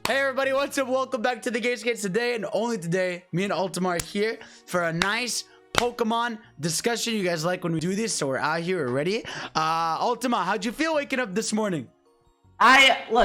Hey everybody, what's up? Welcome back to the Gamescast. Today and only today, me and Ultima are here for a nice Pokemon discussion. You guys like when we do this, so we're out here, we're ready. Ultima, how'd you feel waking up this morning? I'm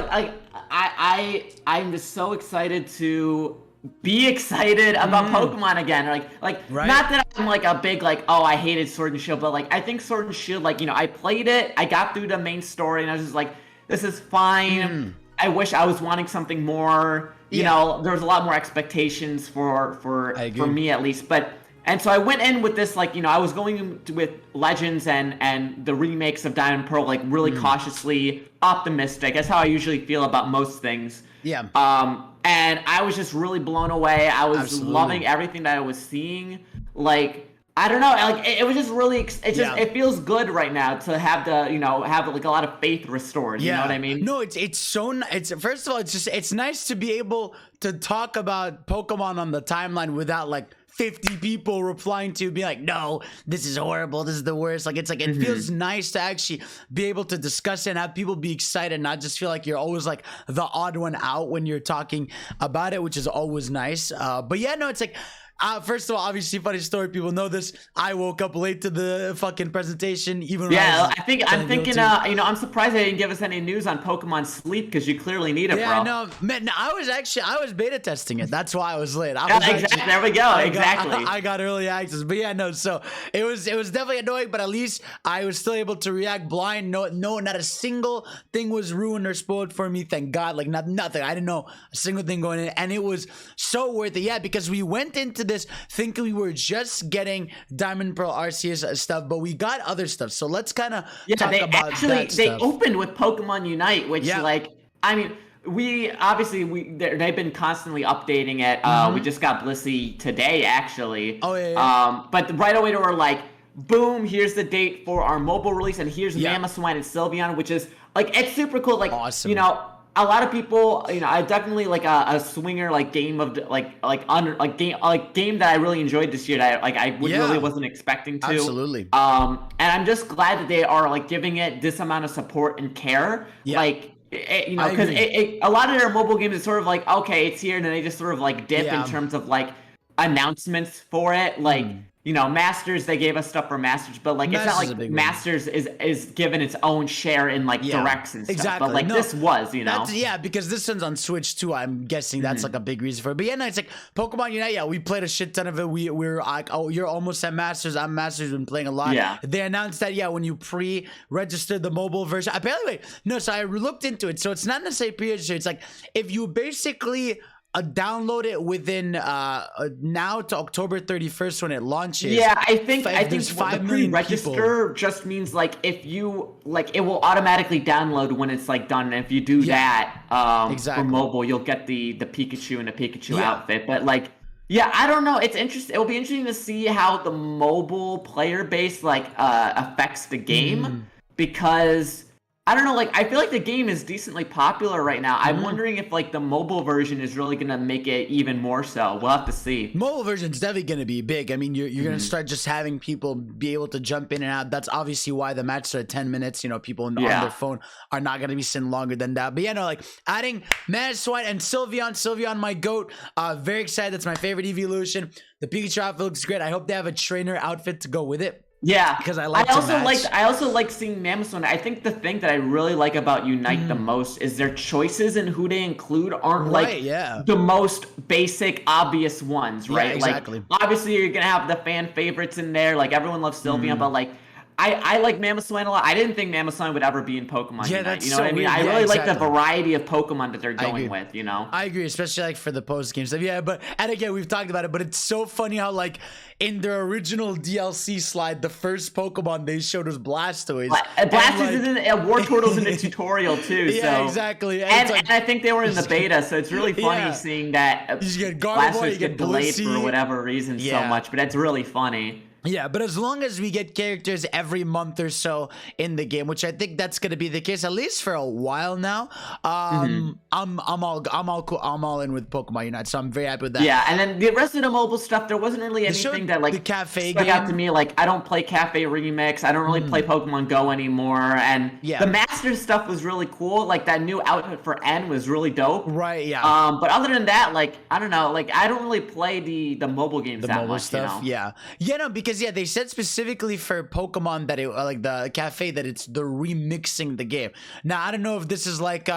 just so excited to be excited about Pokemon again. Right? Not that I'm like a big oh, I hated Sword and Shield, but like I think Sword and Shield, I played it, I got through the main story, and I was just like, this is fine. I wish I was wanting something more. You know, there was a lot more expectations for me at least. And so I went in with this I was going with Legends and the remakes of Diamond and Pearl really cautiously optimistic. That's how I usually feel about most things. Yeah. And I was just really blown away. I was loving everything that I was seeing. I don't know, it was just really, it feels good right now to have have a lot of faith restored, you know what I mean? No, it's first of all, it's nice to be able to talk about Pokemon on the timeline without 50 people replying to be like, no, this is horrible, this is the worst. It feels nice to actually be able to discuss it and have people be excited, not just feel like you're always the odd one out when you're talking about it, which is always nice. But yeah, no, it's first of all, obviously, funny story. People know this. I woke up late to the fucking presentation. I'm thinking. I'm surprised they didn't give us any news on Pokemon Sleep because you clearly need it, bro. Yeah, no, man. I was beta testing it. That's why I was late. Exactly. There we go. Exactly. I got early access, but yeah, no. So it was definitely annoying, but at least I was still able to react blind. No, not a single thing was ruined or spoiled for me. Thank God. Nothing. I didn't know a single thing going in, and it was so worth it. Yeah, because we went into this thinking we were just getting Diamond Pearl Arceus stuff, but we got other stuff. So let's kind of talk about that stuff. They opened with Pokemon Unite, which they've been constantly updating it. We just got Blissey today, actually. Oh yeah. But right away they were like, boom, here's the date for our mobile release, and here's Mamoswine and Sylveon, which is it's super cool. Awesome. A lot of people, I definitely a swinger game of game that I really enjoyed this year that I really wasn't expecting to. Absolutely. And I'm just glad that they are giving it this amount of support and care. Yeah. Because a lot of their mobile games is sort of okay, it's here, and then they just sort of dip in terms of announcements for it. Masters, they gave us stuff for Masters, but it's not like Masters is given its own share in directs and stuff. Exactly. But this was, because this one's on Switch too. I'm guessing that's a big reason for it. But yeah, no, it's Pokemon Unite. Yeah, we played a shit ton of it. We're oh, you're almost at Masters. I'm Masters. Been playing a lot. Yeah. They announced that when you pre-registered the mobile version. Apparently, no. So I looked into it. So it's not necessarily pre-registered. It's if you basically download it within now to October 31st when it launches. Yeah, I think 5 million pre-register just means if you it will automatically download when it's done. And if you do that for mobile, you'll get the Pikachu and the Pikachu outfit. But I don't know. It's interesting. It will be interesting to see how the mobile player base affects the game because I don't know, I feel like the game is decently popular right now. I'm wondering if the mobile version is really gonna make it even more so. We'll have to see. Mobile version's definitely gonna be big. I mean, you're gonna start just having people be able to jump in and out. That's obviously why the matches are 10 minutes. People on their phone are not gonna be sitting longer than that. But yeah, no, adding Mamoswine and Sylveon, my goat. Very excited. That's my favorite evolution. The Pikachu outfit looks great. I hope they have a trainer outfit to go with it. Yeah, because I also like seeing Mamoswine. I think the thing that I really like about Unite the most is their choices and who they include aren't the most basic, obvious ones, right? Yeah, exactly. Obviously you're gonna have the fan favorites in there. Everyone loves Sylveon, but I like Mamoswine a lot. I didn't think Mamoswine would ever be in Pokemon Unite. That's you know what I mean? I really like the variety of Pokemon that they're going with, I agree, especially for the post-game stuff. Yeah, and again, we've talked about it, but it's so funny how in their original DLC slide, the first Pokemon they showed was Blastoise. Blastoise is in Wartortle's in the tutorial too. Yeah, exactly. And I think they were in the beta, so it's really funny seeing that you get Blastoise get delayed for whatever reason so much, but that's really funny. Yeah, but as long as we get characters every month or so in the game, which I think that's going to be the case at least for a while now, I'm all cool. I'm all in with Pokemon Unite, so I'm very happy with that. Yeah, and then the rest of the mobile stuff, there wasn't really anything that like the cafe stuck game out to me. Like I don't play Cafe Remix. I don't really play Pokemon Go anymore, and the Masters stuff was really cool. Like that new outfit for N was really dope. Right. Yeah. But other than that, like I don't know. Like I don't really play the mobile games that much. Stuff. You know? Yeah. No, because they said specifically for Pokemon that it like the cafe that it's the remixing the game. Now I don't know if this is like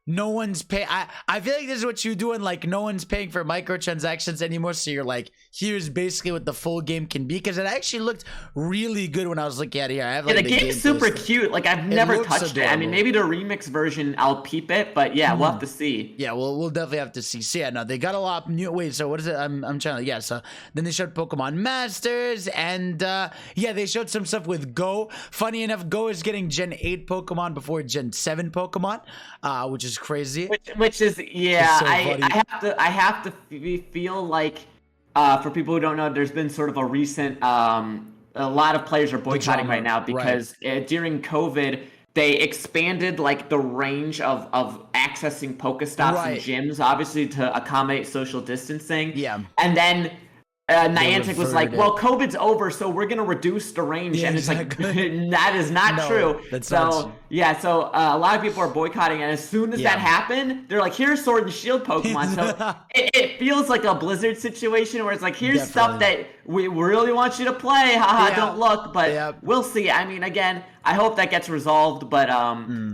no one's pay. I feel like this is what you do, and like no one's paying for microtransactions anymore. So you're like, here's basically what the full game can be, because it actually looked really good when I was looking at it here. I have like the game's super cute. Like I've never touched it. I mean, maybe the remix version I'll peep it, but yeah, we'll have to see. Yeah, we'll definitely have to see. So yeah, no, they got a lot of new. Wait, so what is it? I'm trying to. Yeah, so then they showed Pokemon Masters, and yeah, they showed some stuff with Go. Funny enough, Go is getting Gen 8 Pokemon before Gen 7 Pokemon, which is crazy. Which is yeah, so I have to feel like for people who don't know, there's been sort of a recent a lot of players are boycotting right now because during COVID they expanded like the range of accessing Pokestops and gyms, obviously to accommodate social distancing. Yeah, and then Niantic was like, well, COVID's over, so we're going to reduce the range. And it's like, that is not true. That's so, not true. yeah, so a lot of people are boycotting. And as soon as that happened, they're like, here's Sword and Shield Pokemon. So it feels like a Blizzard situation where it's like, here's stuff that we really want you to play. Haha, don't look. But we'll see. I mean, again, I hope that gets resolved. But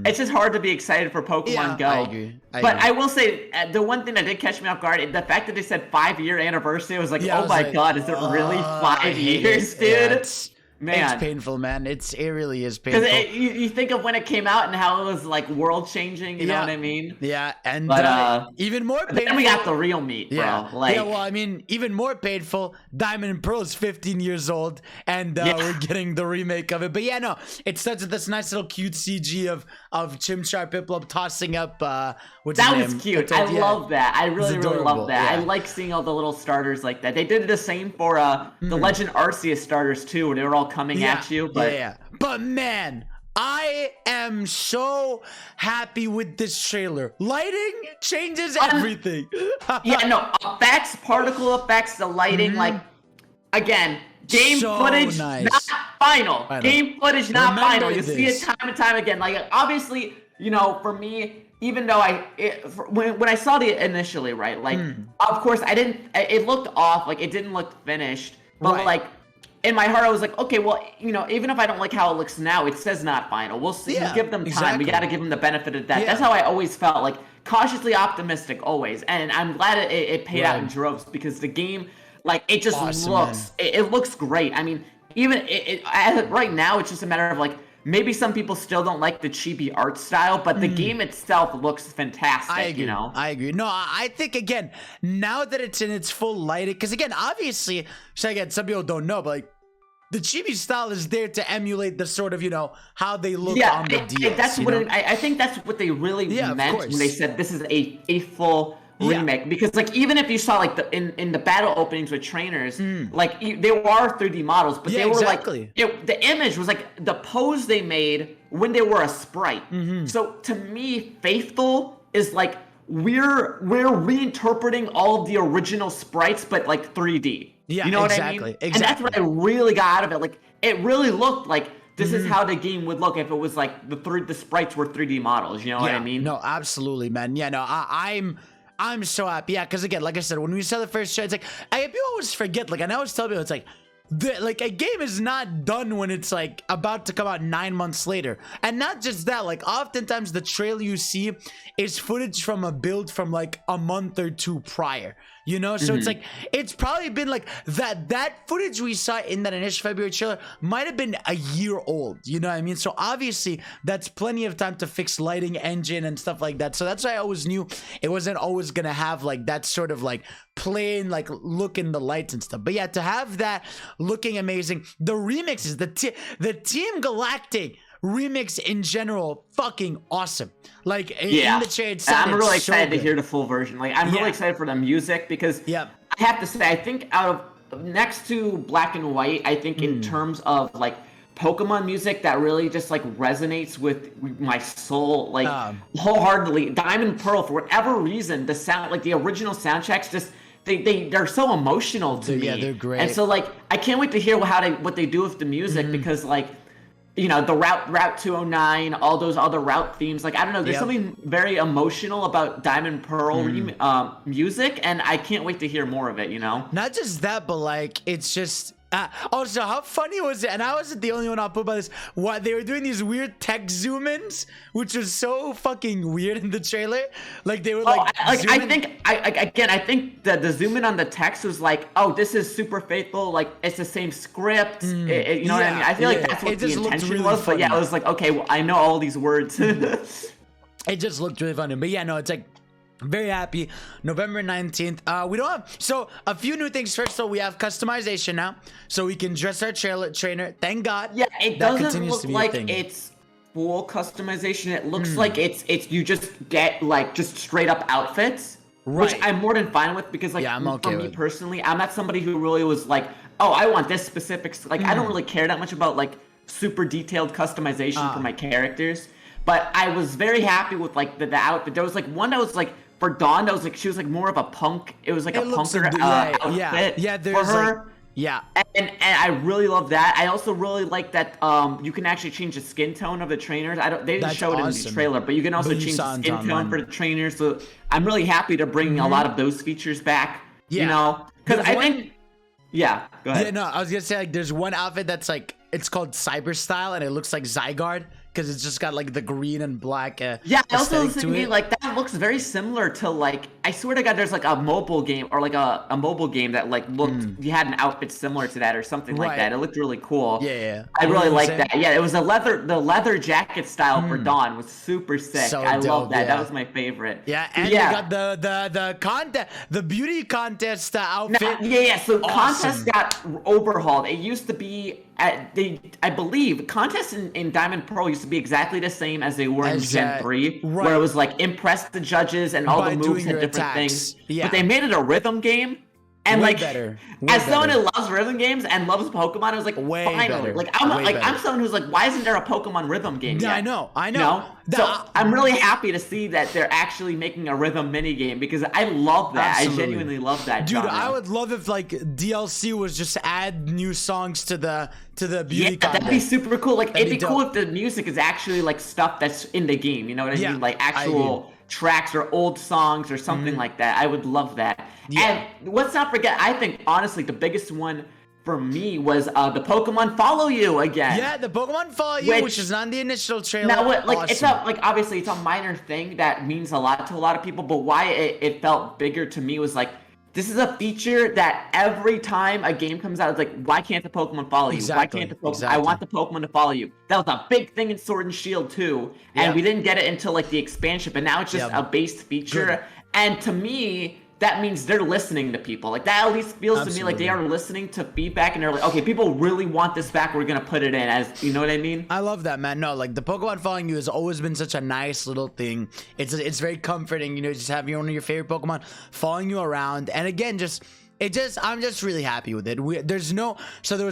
it's just hard to be excited for Pokemon Go. I agree. I will say, the one thing that did catch me off guard, the fact that they said 5-year anniversary, I was like, oh my God, is it really 5 years, dude? Man, it's painful, man. It really is painful. Because you think of when it came out and how it was like world changing. You know what I mean? Yeah, and even more painful. Then we got the real meat, bro. Like, well, I mean, even more painful. Diamond and Pearl is 15 years old, and we're getting the remake of it. But yeah, no, it starts with this nice little cute CG of Chimchar Piplup tossing up. What's his name? That was cute. I love that. I really love that. I like seeing all the little starters like that. They did the same for the Legend Arceus starters too, where they were all coming at you. But but man, I am so happy with this trailer. Lighting changes everything. Effects, particle effects, the lighting, like again, game footage not final. Game footage not final. You see it time and time again. Like obviously, for me, even though when I saw it initially, right? Like of course I didn't. It looked off. Like it didn't look finished. But like in my heart, I was like, okay, well, even if I don't like how it looks now, it says not final. We'll see. We'll give them time. Exactly. We got to give them the benefit of that. Yeah. That's how I always felt, like cautiously optimistic always. And I'm glad it paid out in droves because the game, like, it just looks, it looks great. I mean, even right now, it's just a matter of like, maybe some people still don't like the chibi art style, but the game itself looks fantastic. I agree. I agree. No, I think again, now that it's in its full lighting, because again, obviously, so again, some people don't know, but like the chibi style is there to emulate the sort of how they look on the DS. That's what I think. That's what they really meant when they said this is a full remake, because like even if you saw like in the battle openings with trainers, like they were 3D models, but they were like the image was like the pose they made when they were a sprite. So to me, Faithful is like we're reinterpreting all of the original sprites, but like 3D. Yeah, you know what I mean? Exactly. And that's what I really got out of it. Like it really looked like this is how the game would look if it was like the sprites were 3D models. You know what I mean? No, absolutely, man. Yeah, no, I'm so happy. Yeah, because again, like I said, when we saw the first show, it's like people always forget. Like, and I always tell people, it's like a game is not done when it's like about to come out 9 months later. And not just that, like oftentimes the trailer you see is footage from a build from like a month or two prior. So it's like it's probably been like that footage we saw in that initial February trailer might have been a year old. You know what I mean? So obviously that's plenty of time to fix lighting, engine, and stuff like that. So that's why I always knew it wasn't always gonna have like that sort of like plain like look in the lights and stuff. But yeah, to have that looking amazing, the remixes, the Team Galactic remix in general, fucking awesome. Like in the trade, I'm really excited to hear the full version. Like I'm really excited for the music because I have to say, I think out of next to Black and White, I think in terms of like Pokemon music that really just like resonates with my soul, like wholeheartedly. Diamond and Pearl, for whatever reason, the sound, like the original soundtracks, just they're so emotional to me. Yeah, they're great. And so like I can't wait to hear what they do with the music because like, you know, the Route 209, all those other route themes. Like, I don't know, there's something very emotional about Diamond and Pearl music, and I can't wait to hear more of it, you know? Not just that, but like, it's just... also, how funny was it? And I wasn't the only one put by this. What, they were doing these weird tech zoom-ins, which was so fucking weird in the trailer. Like, they were like... I think that the zoom-in on the text was like, oh, this is super faithful. Like, it's the same script. You know what I mean? I feel like that's what the intention really was. Funny. But yeah, I was like, okay, well, I know all these words. It just looked really funny. But yeah, no, it's like... very happy. November 19th. We don't have... So, a few new things. First of all, we have customization now. So, we can dress our trainer. Thank God. Yeah, it doesn't look like it's full customization. It looks like it's you just get, like, just straight up outfits. Right. Which I'm more than fine with because, like, for me personally, I'm not somebody who really was like, oh, I want this specific... Like, I don't really care that much about, like, super detailed customization for my characters. But I was very happy with, like, the outfit. There was, like, one that was, like, for Dawn, that was like she was like more of a punk. It was like a punker outfit for her. And I really love that. I also really like that you can actually change the skin tone of the trainers. They didn't show it in the trailer, but you can also change the skin tone for the trainers. So I'm really happy to bring a lot of those features back. You know, because I think. Yeah, go ahead. Yeah, no, I was gonna say like there's one outfit that's like it's called Cyber Style and it looks like Zygarde. Because it's just got like the green and black I also was thinking like that looks very similar to like I swear to God there's like a mobile game or like a mobile game that like looked you had an outfit similar to that or something like that. It looked really cool. I really like that. Yeah, it was the leather jacket style for Dawn was super sick. So I dope, love that. That was my favorite. Yeah, and you got the contest, the beauty contest outfit. So contest got overhauled. It used to be I believe contests in Diamond Pearl used to be exactly the same as they were in Gen 3, where it was like impress the judges and all the moves had different things. But they made it a rhythm game. And way like, better. As someone who loves rhythm games and loves Pokemon, I was like, finally. Like I'm someone who's like, why isn't there a Pokemon rhythm game yet? I know. You know? So I'm really happy to see that they're actually making a rhythm mini game because I love that. Absolutely. I genuinely love that. Dude, genre. I would love if like DLC was just add new songs to the beauty contest. That'd be super cool. Like it'd be cool if the music is actually like stuff that's in the game. You know what I mean? Like actual tracks or old songs or something like that. I would love that. And let's not forget, I think honestly the biggest one for me was the Pokemon Follow You again. Yeah, the Pokemon Follow You, which is not the initial trailer. Now, it's not like obviously it's a minor thing that means a lot to a lot of people, but why it felt bigger to me was like this is a feature that every time a game comes out, it's like, why can't the Pokemon follow you? Why can't the Pokemon? I want the Pokemon to follow you. That was a big thing in Sword and Shield too, and we didn't get it until like the expansion, but now it's just a base feature. And to me, that means they're listening to people. Like that at least feels to me like they are listening to feedback and they're like, okay, people really want this back. We're gonna put it in as, you know what I mean? I love that, man. No, like the Pokemon following you has always been such a nice little thing. It's very comforting, you know, just have one of your favorite Pokemon following you around. And again, I'm just really happy with it. There was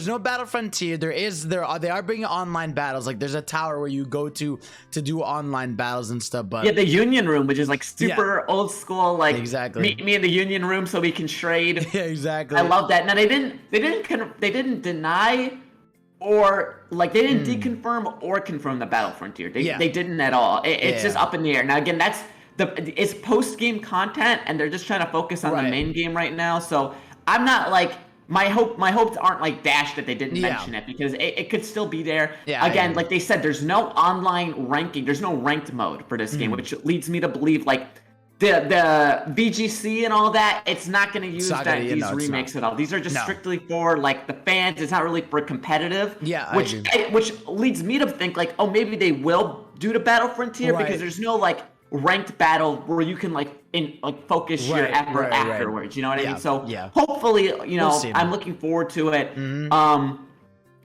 no Battle Frontier. They are bringing online battles. Like there's a tower where you go to do online battles and stuff. But the Union Room, which is like super old school. Like meet me in the Union Room so we can trade. Yeah, exactly. I love that. Now they didn't deny or like they didn't deconfirm or confirm the Battle Frontier. They didn't at all. It's just up in the air. Now again, it's post-game content and they're just trying to focus on the main game right now. So I'm not like my hopes aren't like dashed that they didn't mention it because it could still be there. Again, like they said, there's no online ranking, there's no ranked mode for this game, which leads me to believe like the VGC and all that, it's not going to use these remakes at all. These are just strictly for like the fans. It's not really for competitive. Which leads me to think like, oh, maybe they will do the Battle Frontier because there's no like ranked battle where you can like focus your effort afterwards. You know what I mean? So hopefully, you know, I'm looking forward to it.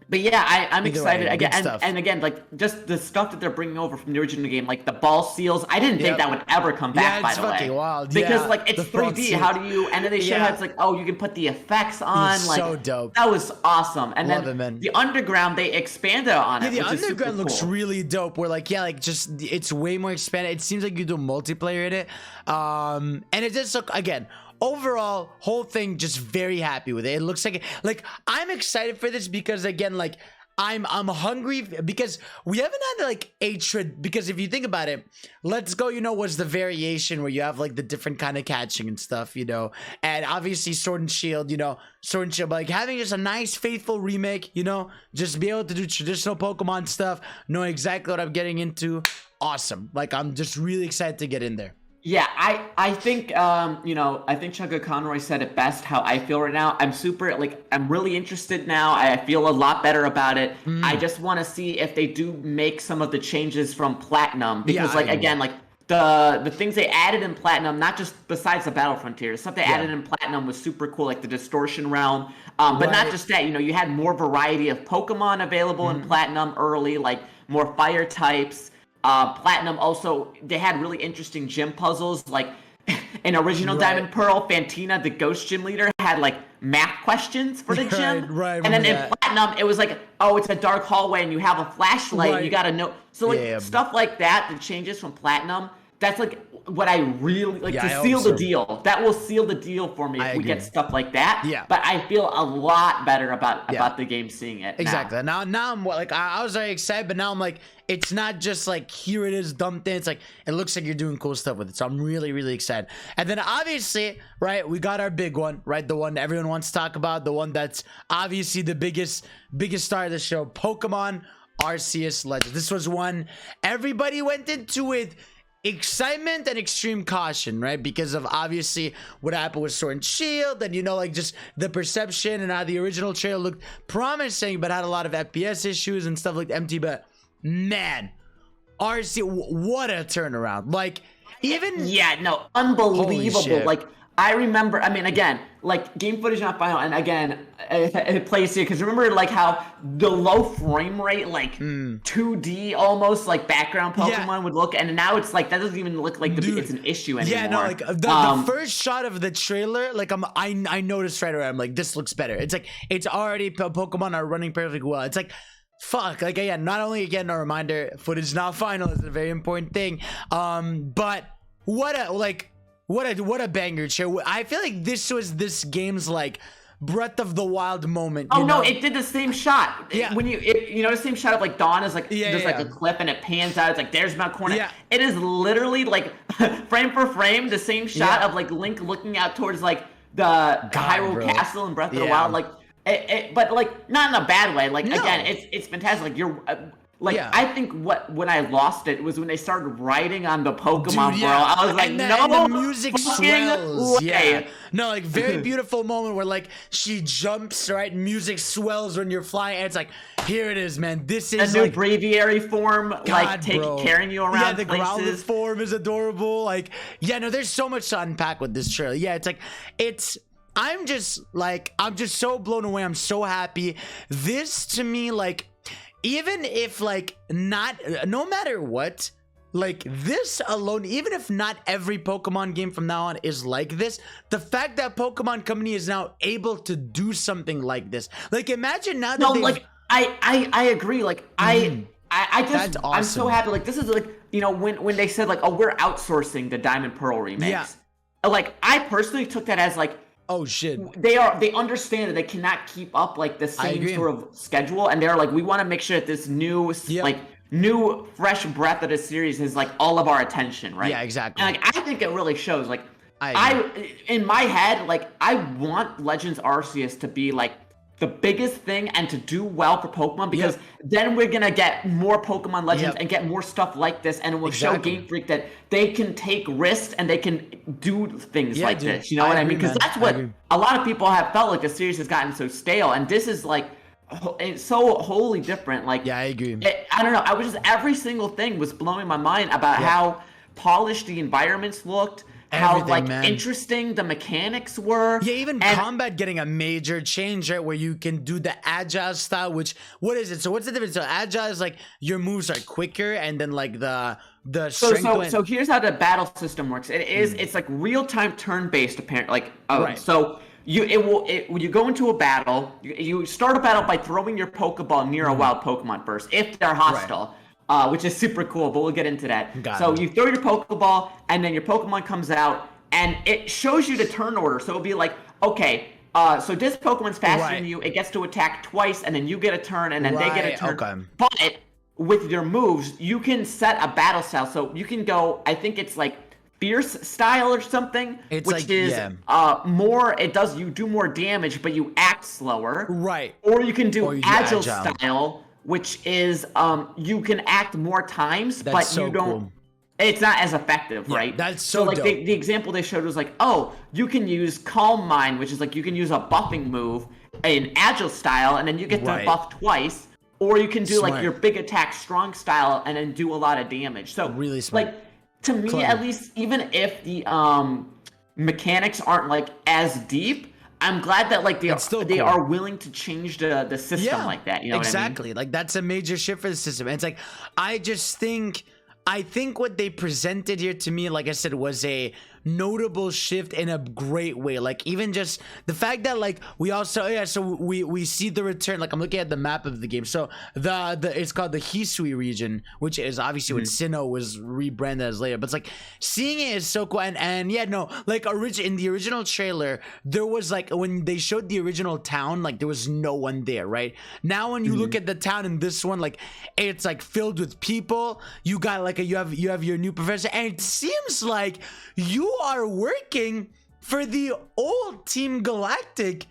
But yeah, I'm Either excited way, again, good stuff. and again, like just the stuff that they're bringing over from the original game, like the ball seals. I didn't think Yep. that would ever come back. Yeah, By it's the way, fucking wild. because Yeah, like it's the front 3D. seat. How do you? And then they showed how it's like, oh, you can put the effects on. Like so dope. that was awesome. And Love then it, man. the underground, they expanded on Yeah, it. the which is super underground looks cool. really dope. We're like, yeah, like just it's way more expanded. It seems like you do multiplayer in it, and it just look again. Overall, whole thing just very happy with it. It looks like I'm excited for this because again, like I'm hungry because we haven't had like a trade. Because if you think about it, Let's Go, was the variation where you have like the different kind of catching and stuff, and obviously Sword and Shield, but like having just a nice faithful remake, just be able to do traditional Pokemon stuff, know exactly what I'm getting into. Awesome. Like I'm just really excited to get in there. Yeah, I think I think Chugga Conroy said it best how I feel right now. I'm really interested now. I feel a lot better about it. I just want to see if they do make some of the changes from Platinum because again, like the things they added in Platinum, not just besides the Battle Frontier, the stuff they added in Platinum was super cool, like the Distortion Realm. But not just that, you had more variety of Pokemon available in Platinum early, like more fire types. Platinum also, they had really interesting gym puzzles, like in original Diamond Pearl, Fantina, the ghost gym leader, had like math questions for the gym. Right, and then in Platinum, it was like, oh, it's a dark hallway and you have a flashlight and you gotta know. So like stuff like that, the changes from Platinum, that's like what I really like to seal the deal. That will seal the deal for me if we get stuff like that. Yeah. But I feel a lot better about the game seeing it. Exactly. Now I'm like I was very excited, but now I'm like it's not just like here it is dumped in. It's like it looks like you're doing cool stuff with it. So I'm really really excited. And then obviously, right, we got our big one, right? The one that everyone wants to talk about, the one that's obviously the biggest star of the show, Pokemon Arceus Legends. This was one everybody went into with excitement and extreme caution, right? Because of obviously what happened with Sword and Shield, and like just the perception and how the original trailer looked promising, but had a lot of FPS issues and stuff like empty. But man, RC, what a turnaround! Like even unbelievable. Like I remember, I mean, again, like game footage not final, and again, it plays here because remember, like how the low frame rate, like 2D almost, like background Pokemon would look, and now it's like that doesn't even look like it's an issue anymore. Yeah, no, like the first shot of the trailer, like I noticed right away, I'm like, this looks better. It's like it's already Pokemon are running perfectly well. It's like. Fuck, like again, not only again a reminder, footage not final is a very important thing. But what a banger show. I feel like this was this game's like Breath of the Wild moment. Oh no, it did the same shot. Yeah. When the same shot of like Dawn is like there's like a clip and it pans out. It's like there's Mount Cornet. Yeah. It is literally like frame for frame the same shot of like Link looking out towards like the Hyrule Castle in Breath of the Wild. Like but like not in a bad way. Like again, it's fantastic. Like you're. I think when I lost it was when they started writing on the Pokemon world. I was like, and no, the music swells. Yeah, no, like very beautiful moment where like she jumps, right? Music swells when you're flying, and it's like, here it is, man. This is a new like Braviary form, carrying you around. Yeah, the places. Growlithe form is adorable. Like, yeah, no, there's so much to unpack with this trailer. Yeah, it's like I'm just so blown away. I'm so happy. This to me, like. Even if like no matter what, like this alone, even if not every Pokemon game from now on is like this, the fact that Pokemon Company is now able to do something like this, like imagine now that I agree. Like I just That's awesome. I'm so happy. Like this is like when they said like, oh, we're outsourcing the Diamond Pearl remakes. Yeah. Like I personally took that as like, oh shit, they understand that they cannot keep up like the same sort of schedule, and they're like, we want to make sure that this new new fresh breath of the series is like all of our attention, right? Yeah, exactly. And like I think it really shows. Like I in my head, like I want Legends Arceus to be like the biggest thing and to do well for Pokemon, because then we're gonna get more Pokemon Legends and get more stuff like this, and it will show Game Freak that they can take risks and they can do things like this. You know what I mean? Because that's what a lot of people have felt like the series has gotten so stale, and this is like it's so wholly different. Like I agree. I don't know. I was just every single thing was blowing my mind about how polished the environments looked, Everything, like man. interesting the mechanics were. Yeah, even combat getting a major change, right? Where you can do the agile style, which what is it? So what's the difference? So agile is like your moves are quicker, and then like the strength. So here's how the battle system works. It's like real time turn based apparently. Like Right. so when you go into a battle, you start a battle by throwing your Pokeball near a wild Pokemon first if they're hostile. Which is super cool, but we'll get into that. So you throw your Pokeball, and then your Pokemon comes out, and it shows you the turn order. So it'll be like, okay, so this Pokemon's faster than you. It gets to attack twice, and then you get a turn, and then they get a turn. Okay. But with your moves, you can set a battle style. So you can go, I think it's like Fierce style or something, which like, is more. You do more damage, but you act slower. Right. Or you can do Agile style, which is you can act more times, but you don't. Cool. It's not as effective, right? That's so like dope. The example they showed was like, oh, you can use Calm Mind, which is like you can use a buffing move in Agile style, and then you get to buff twice, or you can do like your big attack Strong style, and then do a lot of damage. So really smart. Like to me, at least, even if the mechanics aren't like as deep, I'm glad that like they are willing to change the system like that. You know exactly. what I mean? Like that's a major shift for the system. And it's like I think what they presented here to me, like I said, was a notable shift in a great way. Like even just the fact that like we also so we see the return. Like I'm looking at the map of the game. So the it's called the Hisui region, which is obviously what Sinnoh was rebranded as later. But it's like seeing it is so cool. And yeah, no, like in the original trailer, there was like when they showed the original town, like there was no one there, right? Now when you look at the town in this one, like it's like filled with people. You got like you have your new professor, and it seems like you are working for the old Team Galactic.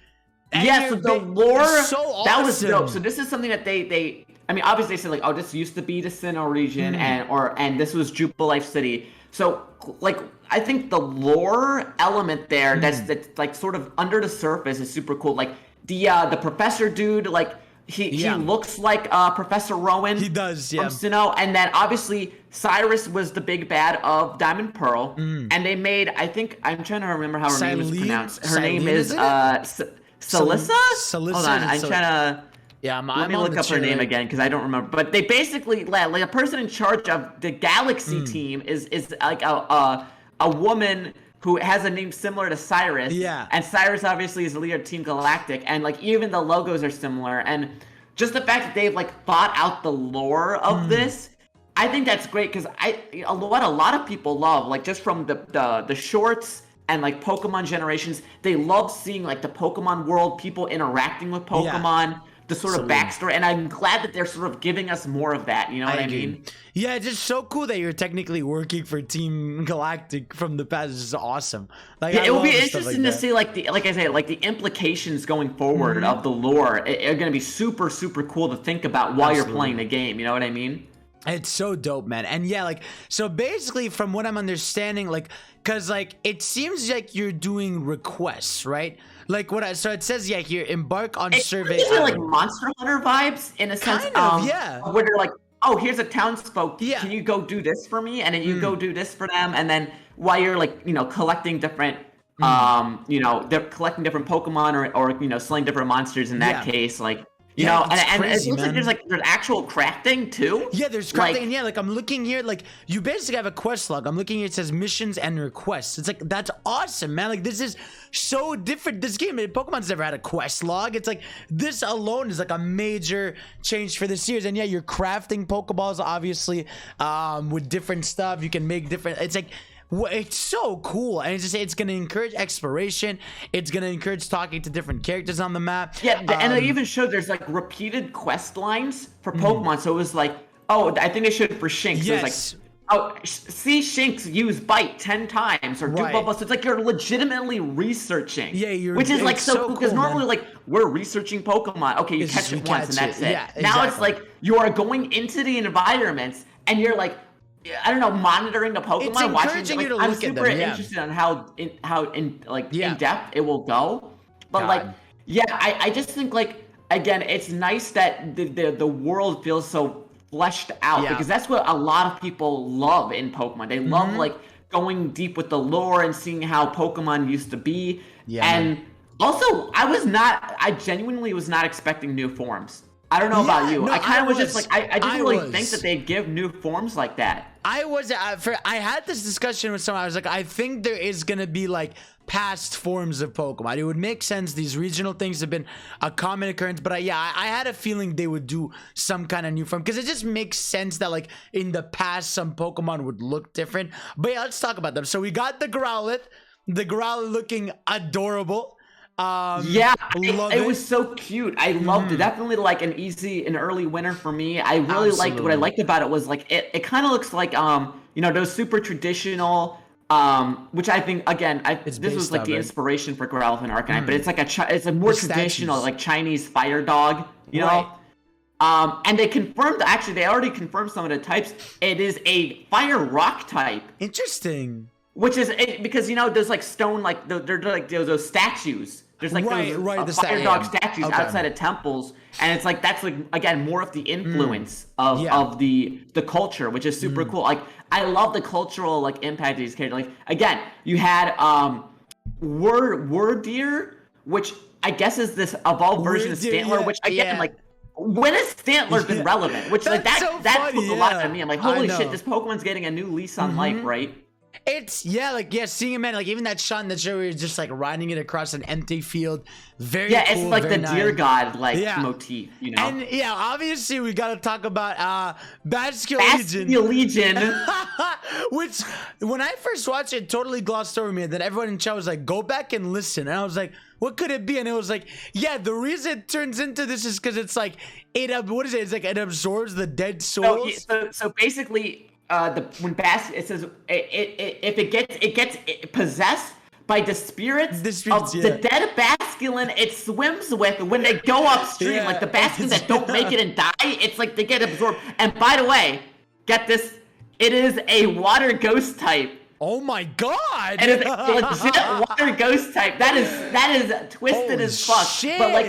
Yeah, so the lore, so awesome. That was dope. So this is something that they I mean, obviously they said like, oh, this used to be the Sinnoh region, and this was Jubilife City. So like, I think the lore element there that's like sort of under the surface is super cool. Like the professor dude, like he looks like Professor Rowan. He does, from Sinnoh, and then obviously Cyrus was the big bad of Diamond Pearl, and they made, I think, I'm trying to remember how her name is pronounced. Her name is Salissa? Salissa. Hold on, I'm trying to. Yeah, let me look up her name again because I don't remember. But they basically like a person in charge of the Galaxy team is like a woman who has a name similar to Cyrus. Yeah. And Cyrus obviously is the leader of Team Galactic, and like even the logos are similar, and just the fact that they've like thought out the lore of this, I think that's great because a lot of people love, like just from the shorts and like Pokemon generations, they love seeing like the Pokemon world, people interacting with Pokemon. The sort of backstory, and I'm glad that they're sort of giving us more of that. You know what I mean? Yeah, it's just so cool that you're technically working for Team Galactic from the past. It's just awesome. Like, yeah, it will be interesting to see like the implications going forward of the lore are going to be super cool to think about while you're playing the game. You know what I mean? It's so dope, man. And yeah, like, so basically from what I'm understanding, like, cause like, it seems like you're doing requests, right? Like so it says, yeah, here, embark on survey. It's like Monster Hunter vibes in a sense. Where they're like, oh, here's a townsfolk. Yeah. Can you go do this for me? And then you go do this for them. And then while you're like, collecting different, they're collecting different Pokemon or slaying different monsters in that case, like, You know, and crazy, it looks like there's actual crafting too. Yeah, there's crafting. And yeah, like I'm looking here, like you basically have a quest log. I'm looking here, it says missions and requests. It's like, that's awesome, man. Like this is so different. This game, Pokemon's never had a quest log. It's like this alone is like a major change for the series. And yeah, you're crafting Pokeballs, obviously, with different stuff. You can make different. It's like, it's so cool, and it's going to encourage exploration. It's going to encourage talking to different characters on the map. Yeah, and they even showed there's like repeated quest lines for Pokemon. So it was like, oh, I think they showed it for Shinx. Yes. So it was like, oh, see Shinx use Bite 10 times or do blah blah. So it's like you're legitimately researching. Yeah, which is like so cool because normally like we're researching Pokemon. Okay, you catch it once and that's it. Yeah, now it's like you are going into the environments and you're like, I don't know, monitoring the Pokemon, it's encouraging you to look at them. I'm super interested on how in depth it will go. But I just think like again, it's nice that the world feels so fleshed out because that's what a lot of people love in Pokemon. They love like going deep with the lore and seeing how Pokemon used to be. Yeah, and also, I genuinely was not expecting new forms. I don't know about you. No, I kind of was just like, I didn't really think that was. they'd give new forms like that. I had this discussion with someone. I was like, I think there is gonna be like past forms of Pokemon. It would make sense. These regional things have been a common occurrence, but I had a feeling they would do some kind of new form because it just makes sense that like in the past some Pokemon would look different. But yeah, let's talk about them. So we got the Growlithe looking adorable. It was so cute. I loved it. Definitely like an early winner for me. I really liked what I liked about it was like it kind of looks like those super traditional which I think again this was like the inspiration for Growlithe and Arcanine, but it's like it's a more traditional like Chinese fire dog, you know. And they already confirmed some of the types. It is a fire rock type. Interesting. Which is because there's like stone they're like those statues. There's like those fire dog statues outside of temples, and it's like that's like again more of the influence of the culture, which is super cool. Like I love the cultural like impact of these characters. Like again, you had Wordeer, which I guess is this evolved version of Stantler, which again like when has Stantler been relevant? Which like that puts a lot on me. I'm like, holy shit, this Pokemon's getting a new lease on life, right? It's seeing him, man, like even that shot in the show where he's just like riding it across an empty field. Very cool, it's like the nice. deer god motif, And obviously we gotta talk about Bastion Legion. Which when I first watched it totally glossed over me, and then everyone in chat was like, go back and listen. And I was like, what could it be? And it was like, the reason it turns into this is because it's like what is it? It's like it absorbs the dead souls. So basically when Bastion, it says if it gets possessed by the spirits of the dead Basculin it swims with when they go upstream, like the Basculins that don't make it and die, it's like they get absorbed. And by the way, get this, it is a water ghost type. Oh my god! It is a legit water ghost type. That is twisted as fuck. Shit. But like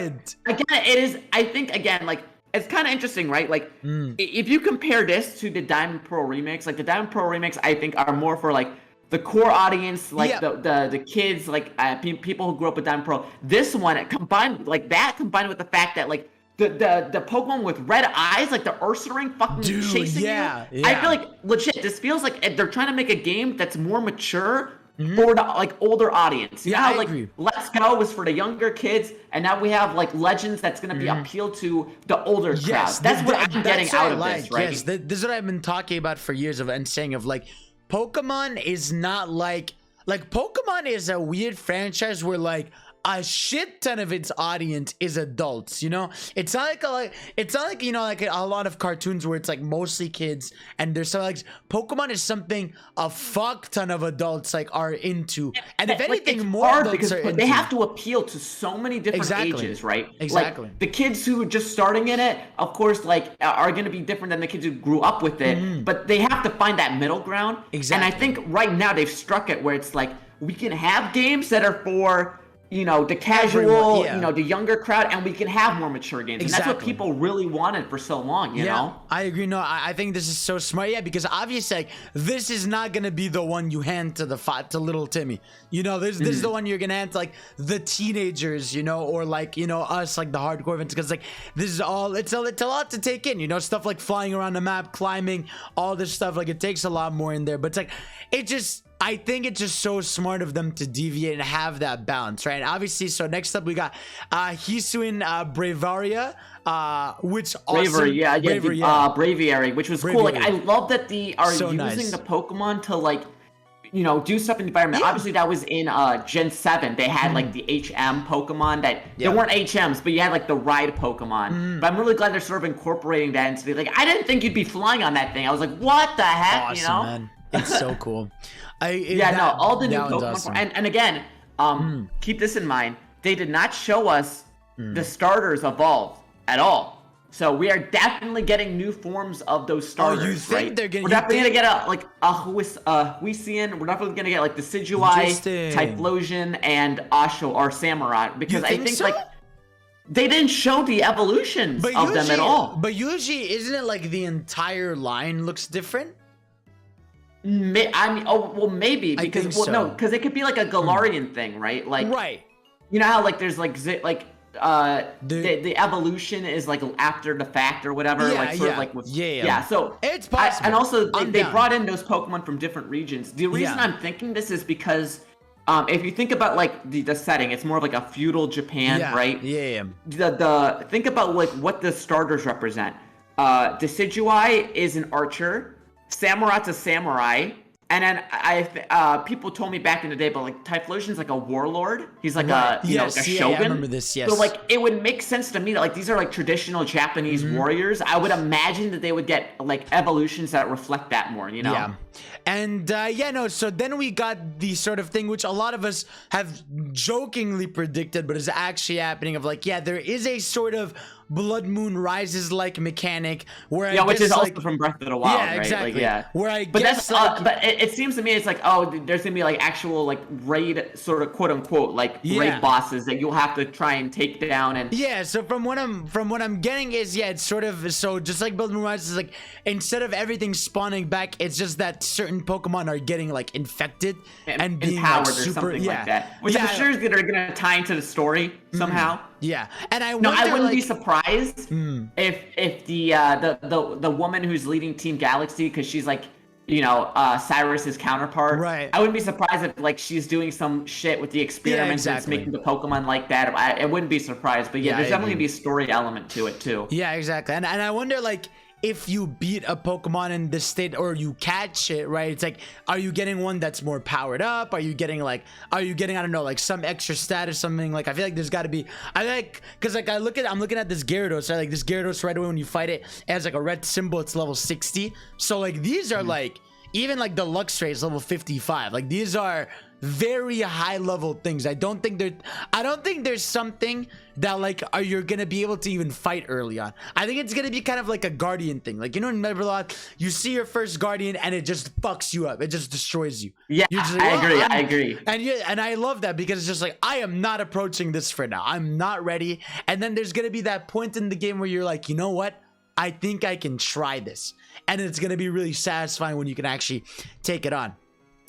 again, it is. I think again, like it's kind of interesting, right? Like if you compare this to the Diamond Pearl remix, like the Diamond Pearl remix, I think are more for like the core audience, like the kids, like people who grew up with Diamond Pearl. This one combined with the fact that like the Pokemon with red eyes, like the Ursaring fucking chasing you. I feel like legit. This feels like they're trying to make a game that's more mature for the like older audience. You know how, like agree. Let's Go was for the younger kids, and now we have like Legends that's going to be appealed to the older crowd. That's what I'm getting out of this, right? Yes, this is what I've been talking about for years and saying of like Pokemon is not like Pokemon is a weird franchise where like a shit ton of its audience is adults, it's not like like a lot of cartoons where it's like mostly kids, and there's some like Pokemon is something a fuck ton of adults like are into, and if anything it's more hard adults because are into. they have to appeal to so many different ages, right? Exactly. Like the kids who are just starting in it, of course, like are going to be different than the kids who grew up with it, but they have to find that middle ground. Exactly. And I think right now they've struck it where it's like we can have games that are for the casual, the younger crowd, and we can have more mature games. And that's what people really wanted for so long, you know? I agree. No, I think this is so smart. Yeah, because obviously, like, this is not going to be the one you hand to little Timmy. This is the one you're going to hand to, like, the teenagers, or, like, us, like, the hardcore fans. Because, like, this is all, it's a lot to take in, stuff like flying around the map, climbing, all this stuff. Like, it takes a lot more in there. But it's like, I think it's just so smart of them to deviate and have that balance, right? Obviously, so next up we got Hisuian Braviary, which Braviary, which was cool. Like I love that they are using the Pokemon to like, do stuff in the environment. Obviously, that was in Gen 7. They had like the HM Pokemon that they weren't HMs, but you had like the ride Pokemon. But I'm really glad they're sort of incorporating that into like I didn't think you'd be flying on that thing. I was like, what the heck, awesome, man. It's so cool. All the new Pokemon. Awesome. And again, keep this in mind. They did not show us the starters evolved at all. So we are definitely getting new forms of those starters. Oh, you think they're getting? We're definitely gonna get a Huisian. We're definitely gonna get like the Decidueye, Typhlosion, and Asho or Samurott, because I think like they didn't show the evolutions of them at all. But usually, isn't it like the entire line looks different? I mean, oh well, maybe because no, because it could be like a Galarian thing, right? Like, right. You know how like there's like the evolution is like after the fact or whatever, like sort of like with, So it's possible. And also they brought in those Pokemon from different regions. The reason I'm thinking this is because if you think about like the setting, it's more of like a feudal Japan, right? The think about like what the starters represent. Decidueye is an archer. Samurot's a samurai, and then people told me back in the day, but like Typhlosion's like a warlord. He's like a like a shogun. I remember this. Yes. So like it would make sense to me that like these are like traditional Japanese warriors. I would imagine that they would get like evolutions that reflect that more. You know. Yeah. And so then we got the sort of thing which a lot of us have jokingly predicted, but is actually happening of like, there is a sort of Blood Moon Rises like mechanic where which is also from Breath of the Wild, right? Exactly. Like, where I but guess that's but it seems to me it's like there's gonna be like actual like raid sort of quote unquote like raid bosses that you'll have to try and take down and so from what I'm getting is it's sort of so just like Blood Moon Rises, like instead of everything spawning back, it's just that certain Pokemon are getting like infected and being empowered like, super, or something like that, which I'm sure is gonna tie into the story somehow. And I wouldn't be surprised if the woman who's leading Team Galaxy, because she's like Cyrus's counterpart. Right. I wouldn't be surprised if like she's doing some shit with the experiments that's making the Pokemon like that. I wouldn't be surprised, but there's definitely gonna be a story element to it too. Yeah, exactly. And I wonder like if you beat a Pokemon in this state or you catch it, right? It's like, are you getting one that's more powered up? Are you getting I don't know, like some extra status, something like, I feel like there's got to be, because like I'm looking at this Gyarados, right? Like this Gyarados right away when you fight it, it has like a red symbol, it's level 60. So like these are like, even like the Luxray is level 55. Like these are very high level things. I don't think there's something that like you're gonna be able to even fight early on. I think it's gonna be kind of like a Guardian thing. Like, in Neverlot, you see your first Guardian and it just fucks you up. It just destroys you. Yeah, like, I agree. And I love that because it's just like, I am not approaching this for now. I'm not ready. And then there's gonna be that point in the game where you're like, you know what? I think I can try this. And it's gonna be really satisfying when you can actually take it on.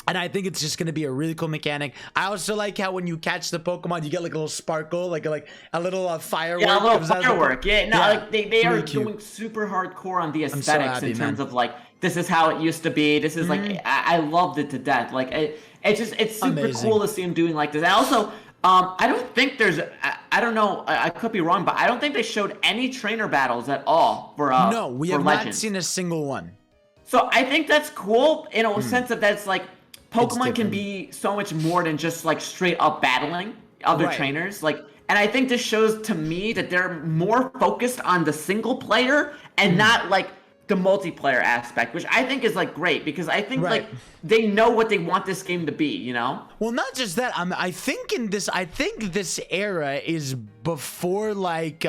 And I think it's just going to be a really cool mechanic. I also like how when you catch the Pokemon, you get like a little sparkle, like a little firework. Yeah, a little firework. Like they are doing super hardcore on the aesthetics in terms of like, this is how it used to be. This is like, I loved it to death. Like it's super cool to see him doing like this. And also, I don't think there's, I don't know, I could be wrong, but I don't think they showed any trainer battles at all for no, we have not seen a single one. So I think that's cool in a sense that that's like, Pokemon can be so much more than just like straight up battling other trainers. Like, and I think this shows to me that they're more focused on the single player and not like the multiplayer aspect, which I think is like great because I think like they know what they want this game to be, you know? Well, not just that. I think this era is before like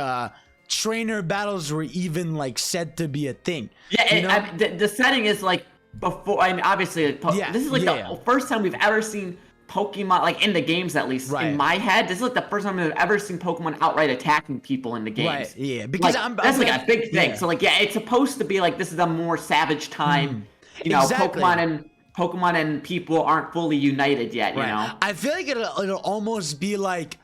trainer battles were even like said to be a thing. Yeah, the setting is like before. I mean, obviously, this is like the first time we've ever seen Pokemon, like in the games at least, in my head, this is like the first time I've ever seen Pokemon outright attacking people in the games. Right, yeah, because like, that's like a big thing. So like, it's supposed to be like this is a more savage time. You know, exactly. Pokemon and people aren't fully united yet. You know, I feel like it'll almost be like.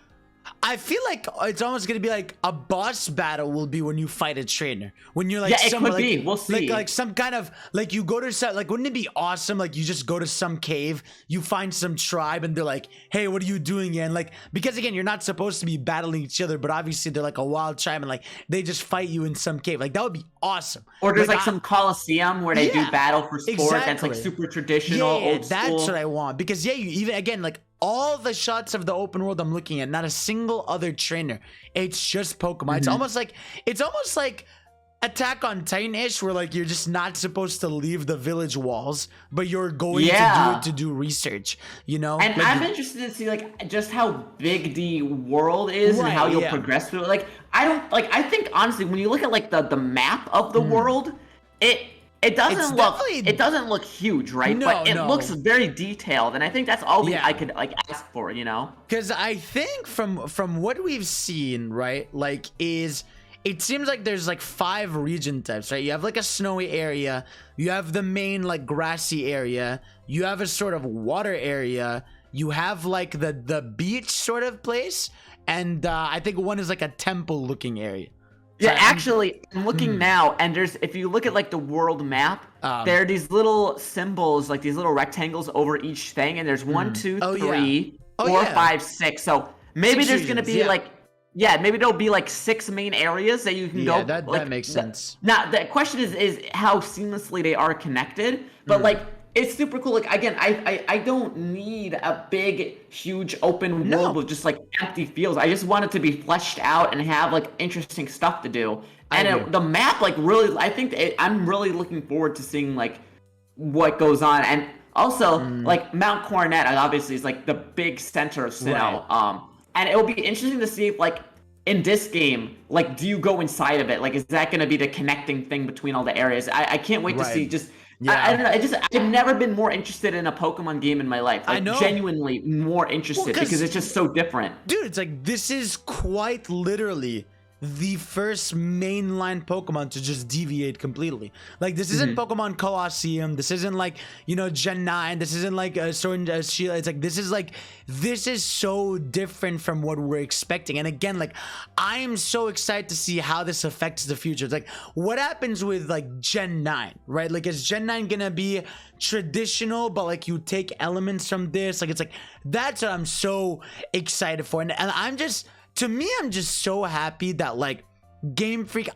I feel like it's almost gonna be like a boss battle will be when you fight a trainer. When you're like, it could be. We'll see. Like some kind of like you go to some, like, wouldn't it be awesome? Like you just go to some cave, you find some tribe, and they're like, "Hey, what are you doing?" And like, because again, you're not supposed to be battling each other, but obviously they're like a wild tribe, and like they just fight you in some cave. Like that would be awesome. Or there's like some coliseum where they do battle for sport. That's like super traditional, old school. That's what I want because you even again like. All the shots of the open world I'm looking at, not a single other trainer. It's just Pokemon. It's almost like Attack on Titan-ish, where like you're just not supposed to leave the village walls, but you're going to do it to do research. You know. And like, I'm interested to see like just how big the world is and how you'll progress through it. Like I think honestly, when you look at like the map of the world, It doesn't look huge, right? But it looks very detailed, and I think that's all I could like ask for, you know? Because I think from what we've seen, right, like is it seems like there's like 5 region types, right? You have like a snowy area, you have the main like grassy area, you have a sort of water area, you have like the beach sort of place, and I think one is like a temple looking area. Yeah, actually, I'm looking now, and if you look at like the world map, there are these little symbols, like these little rectangles over each thing, and there's 1, 2, 3, 4, 5, 6. So maybe there's gonna be like, maybe there'll be like 6 main areas that you can go. Yeah, that makes sense. Now the question is how seamlessly they are connected, but like. It's super cool. Like, again, I don't need a big, huge open world with just like empty fields. I just want it to be fleshed out and have like interesting stuff to do. And the map, like, really, I think I'm really looking forward to seeing like what goes on. And also, like Mount Coronet, obviously, is like the big center of Sinnoh. Right. And it will be interesting to see if like in this game, like, do you go inside of it? Like, is that going to be the connecting thing between all the areas? I can't wait to see just. Yeah. I don't know. I've never been more interested in a Pokemon game in my life. Like, I know. Genuinely more interested because it's just so different. Dude, it's like this is quite literally the first mainline Pokemon to just deviate completely. Like, this isn't Pokemon Colosseum. This isn't like, you know, Gen 9. This isn't like Sword and Shield. It's like this is so different from what we're expecting. And again, like, I am so excited to see how this affects the future. It's like, what happens with like Gen 9, right? Like, is Gen 9 gonna be traditional, but like you take elements from this? Like, it's like, that's what I'm so excited for. And I'm just, to me, I'm just so happy that like Game Freak,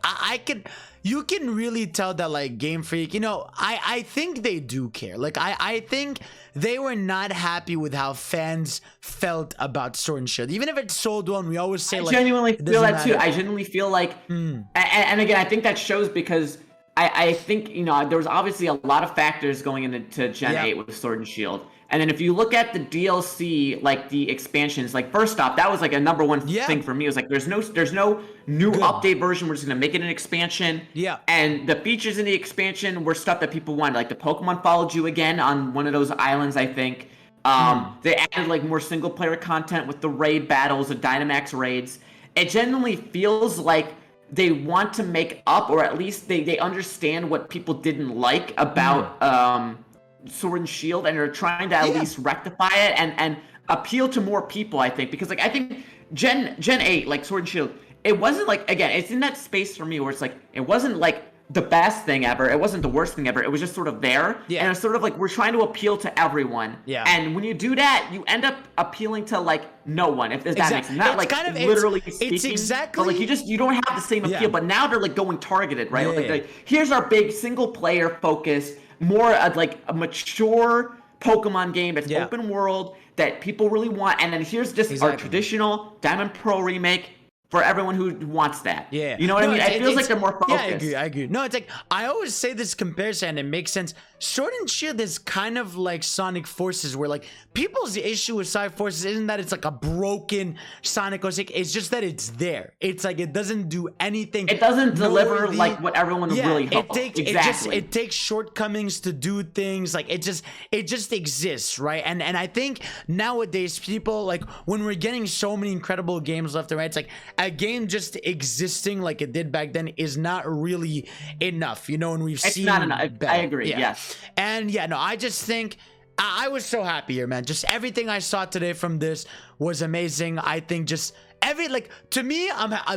you can really tell that like Game Freak, you know, I think they do care. Like, I think they were not happy with how fans felt about Sword and Shield. Even if it sold well, we always say like, I genuinely feel that too. I genuinely feel like, and again, I think that shows because I think, you know, there was obviously a lot of factors going into Gen 8 with Sword and Shield. And then if you look at the DLC, like the expansions, like first off, that was like a number one thing for me. It was like, there's no new update version. We're just going to make it an expansion. Yeah. And the features in the expansion were stuff that people wanted. Like the Pokemon followed you again on one of those islands, I think. They added like more single player content with the raid battles, the Dynamax raids. It genuinely feels like they want to make up, or at least they understand what people didn't like about Sword and Shield, and are trying to at least rectify it and appeal to more people, I think. Because like, I think Gen 8, like Sword and Shield, it wasn't like, again, it's in that space for me where it's like, it wasn't like the best thing ever, it wasn't the worst thing ever, it was just sort of there. And it's sort of like, we're trying to appeal to everyone. And when you do that, you end up appealing to like no one, if that makes sense. Not like kind of literally speaking, it's exactly, but like you don't have the same appeal. But now they're like going targeted, right? Like, here's our big single player focus, more like a mature Pokemon game that's open world that people really want, and then here's just our traditional Diamond Pearl remake for everyone who wants that. Yeah. You know what I mean? It feels like they're more focused. Yeah, I agree. No, it's like, I always say this comparison, and it makes sense. Sword and Shield is kind of like Sonic Forces, where like people's issue with Sonic Forces isn't that it's like a broken Sonic 06, it's just that it's there. It's like, it doesn't do anything. It doesn't deliver like what everyone really hoped. It takes shortcomings to do things. Like, it just exists, right? And I think nowadays people, like, when we're getting so many incredible games left and right, it's like, a game just existing like it did back then is not really enough, you know, and we've seen not enough. I agree. Yes. And I just think I was so happy here, man. Just everything I saw today from this was amazing. I think just to me,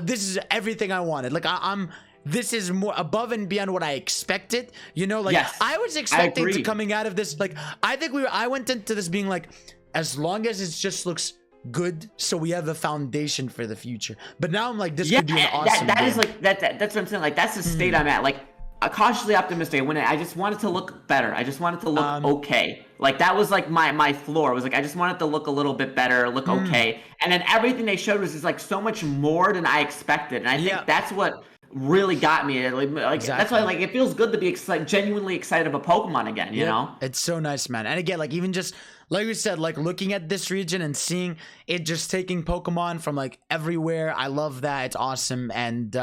this is everything I wanted. Like, this is more above and beyond what I expected, you know, like I was expecting to coming out of this, like, I think I went into this being like, as long as it just looks good, so we have a foundation for the future. But now I'm like, this could be an awesome that game. Is like that's what I'm saying. Like, that's the state I'm at. Like, cautiously optimistic. When I just want it to look better. I just want it to look okay. Like, that was like my floor. It was like, I just want it to look a little bit better, look okay. And then everything they showed was just like so much more than I expected. And I think that's what really got me. Like that's why, like, it feels good to be genuinely excited about Pokemon again, you know? It's so nice, man. And again, like, even just like we said, like, looking at this region and seeing it just taking Pokemon from like everywhere, I love that. It's awesome. And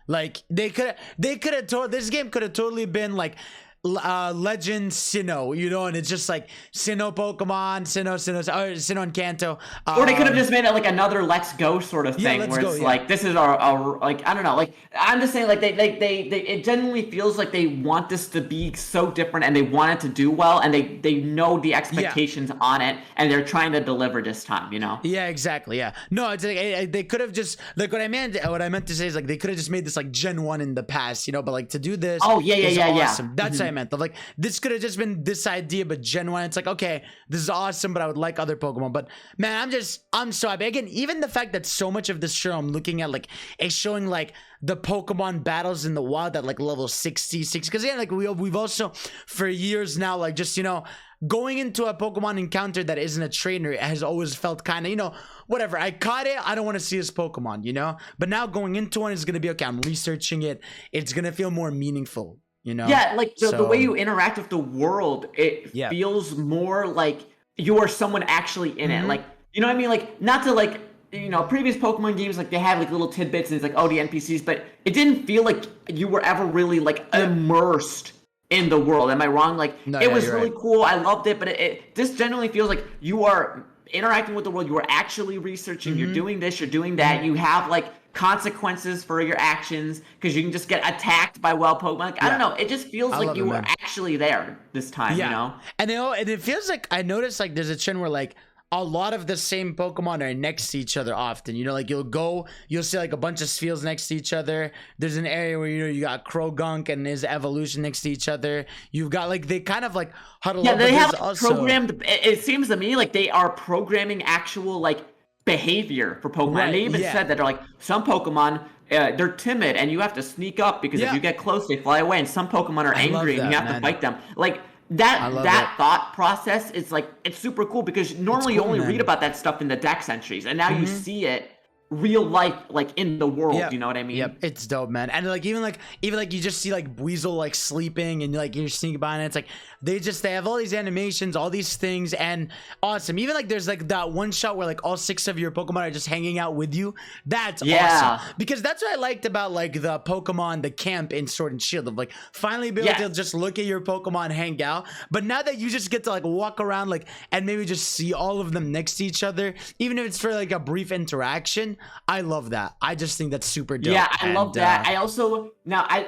like, they could have told, this game could have totally been like Legend Sinnoh, you know, and it's just like Sinnoh Pokemon, Sinnoh and Kanto. Or they could have just made it like another Let's Go sort of thing, Let's where Go, it's like this is our like I don't know, like I'm just saying like they it genuinely feels like they want this to be so different and they want it to do well and they know the expectations on it and they're trying to deliver this time, you know? Yeah, exactly. Yeah, no, it's like they could have just like what I meant to say is like they could have just made this like Gen 1 in the past, you know, but like to do this, awesome. That's what I meant. Like this could have just been this idea, but Gen 1, it's like, okay, this is awesome, but I would like other Pokemon. But man, I'm so happy. Again, even the fact that so much of this show I'm looking at like is showing like the Pokemon battles in the wild at like level 66. Because yeah, like we've also for years now, like just, you know, going into a Pokemon encounter that isn't a trainer has always felt kind of, you know, whatever. I caught it. I don't want to see his Pokemon, you know? But now going into one is going to be, okay, I'm researching it. It's going to feel more meaningful, you know? Yeah, like the way you interact with the world, it feels more like you are someone actually in it. Like, you know what I mean? Like, not to like, you know, previous Pokemon games, like they had like little tidbits and it's like, oh, the NPCs, but it didn't feel like you were ever really like immersed in the world. Am I wrong? Like no, it was really cool. I loved it, but it this generally feels like you are interacting with the world. You are actually researching. You're doing this. You're doing that. You have like consequences for your actions because you can just get attacked by wild Pokemon. Like, I don't know. It just feels like you were actually there this time. You know, and it feels like I noticed like there's a trend where like a lot of the same Pokemon are next to each other often. You know, like you'll see like a bunch of Spheals next to each other. There's an area where, you know, you got Krogunk and his evolution next to each other. You've got like, they kind of like huddle up. Yeah, they have programmed, it seems to me like they are programming actual like behavior for Pokemon. And they even said that they're like, some Pokemon, they're timid and you have to sneak up because if you get close, they fly away. And some Pokemon are angry and you have to fight them. Like, that thought process is like, it's super cool because normally you only read about that stuff in the Dex entries and now you see it real life, like in the world. You know what I mean? Yep, it's dope, man. And like even like you just see like Weasel like sleeping and like you're sneaking by and it's like they have all these animations, all these things, and awesome. Even like there's like that one shot where like all 6 of your Pokemon are just hanging out with you. That's awesome. Because that's what I liked about like the Pokemon, the camp in Sword and Shield, of like finally be able to just look at your Pokemon hang out. But now that you just get to like walk around like and maybe just see all of them next to each other, even if it's for like a brief interaction, I love that. I just think that's super dope. Yeah, I love that. I also I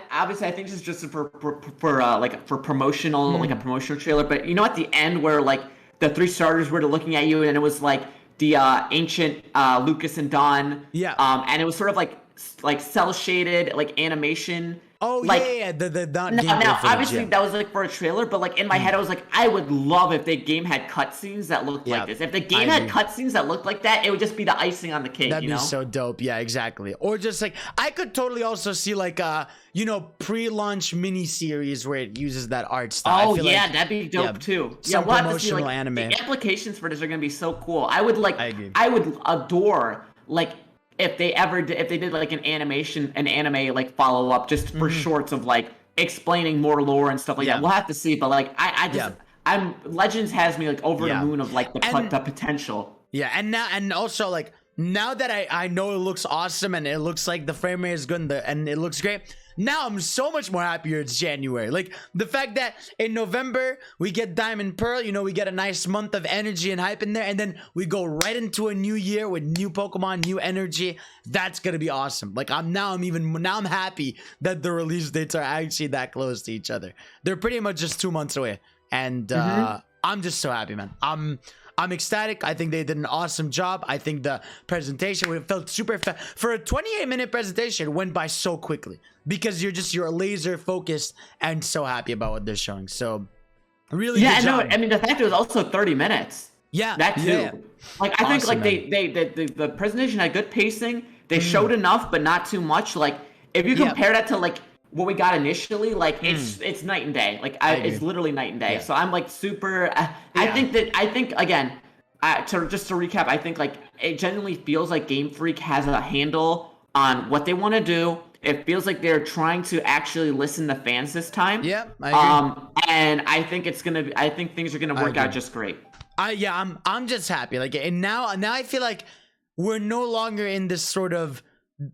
think this is just for promotional, like a promotional trailer. But you know, at the end where like the 3 starters were looking at you, and it was like the ancient Lucas and Dawn. And it was sort of like cell shaded like animation. Oh, like, the not now obviously that was like for a trailer, but like in my head I was like, I would love if the game had cutscenes that looked like this. If the game had cutscenes that looked like that, it would just be the icing on the cake. That'd be so dope. Yeah, exactly. Or just like I could totally also see like you know, pre-launch mini-series where it uses that art style. Oh yeah, that'd be dope too. Some we'll promotional have to see, like, anime. The applications for this are gonna be so cool. I would adore like if they did like an anime like follow up just for shorts of like explaining more lore and stuff like that. We'll have to see, but like I'm Legends has me like over the moon of like the potential. Yeah, and also like now that I know it looks awesome and it looks like the frame rate is good and it looks great. Now I'm so much more happier it's January. Like the fact that in November we get Diamond Pearl, you know, we get a nice month of energy and hype in there, and then we go right into a new year with new Pokemon, new energy. That's gonna be awesome. Like I'm happy that the release dates are actually that close to each other. They're pretty much just 2 months away, and I'm just so happy, man. I'm ecstatic. I think they did an awesome job. I think the presentation, it felt super fast. For a 28-minute presentation, it went by so quickly because you're laser focused and so happy about what they're showing. So really good job. I mean, the fact it was also 30 minutes. Yeah. That too. Yeah. Like I think like the presentation had good pacing. They showed enough, but not too much. Like if you compare that to like what we got initially, like it's night and day. Like it's literally night and day. So I'm like super. I think again, to recap, I think like it genuinely feels like Game Freak has a handle on what they want to do. It feels like they're trying to actually listen to fans this time. Yeah, I agree. And I think I think things are gonna work out just great. I'm just happy. Like, and now I feel like we're no longer in this sort of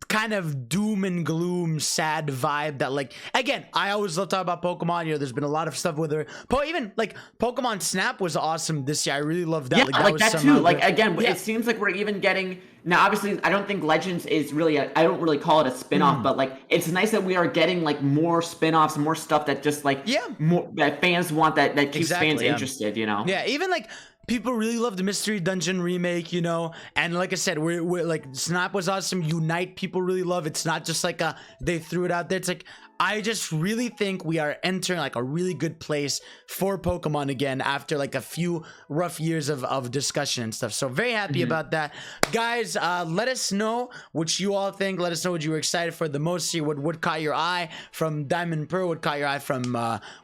kind of doom and gloom, sad vibe that, like, again, I always love talking about Pokemon. You know, there's been a lot of stuff with her. Even like Pokemon Snap was awesome this year. I really love that. Yeah, that was that some too. Like again, it seems like we're even getting now. Obviously, I don't think Legends is really. I don't really call it a spin-off, but like it's nice that we are getting like more spin-offs, more stuff that just like more that fans want, that keeps fans interested. You know. Yeah, even like. People really love the Mystery Dungeon remake, you know, and like I said, we're like Snap was awesome. Unite, people really love. It's not just like they threw it out there. It's like I just really think we are entering like a really good place for Pokemon again after like a few rough years of discussion and stuff. So very happy about that, guys. Let us know what you all think. Let us know what you were excited for the most. See what caught your eye from Diamond Pearl. What caught your eye from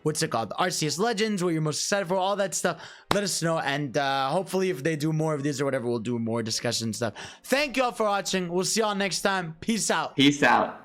what's it called, Arceus Legends? What you're most excited for? All that stuff. Let us know, and hopefully if they do more of these or whatever, we'll do more discussion stuff. Thank you all for watching. We'll see y'all next time. Peace out. Peace out.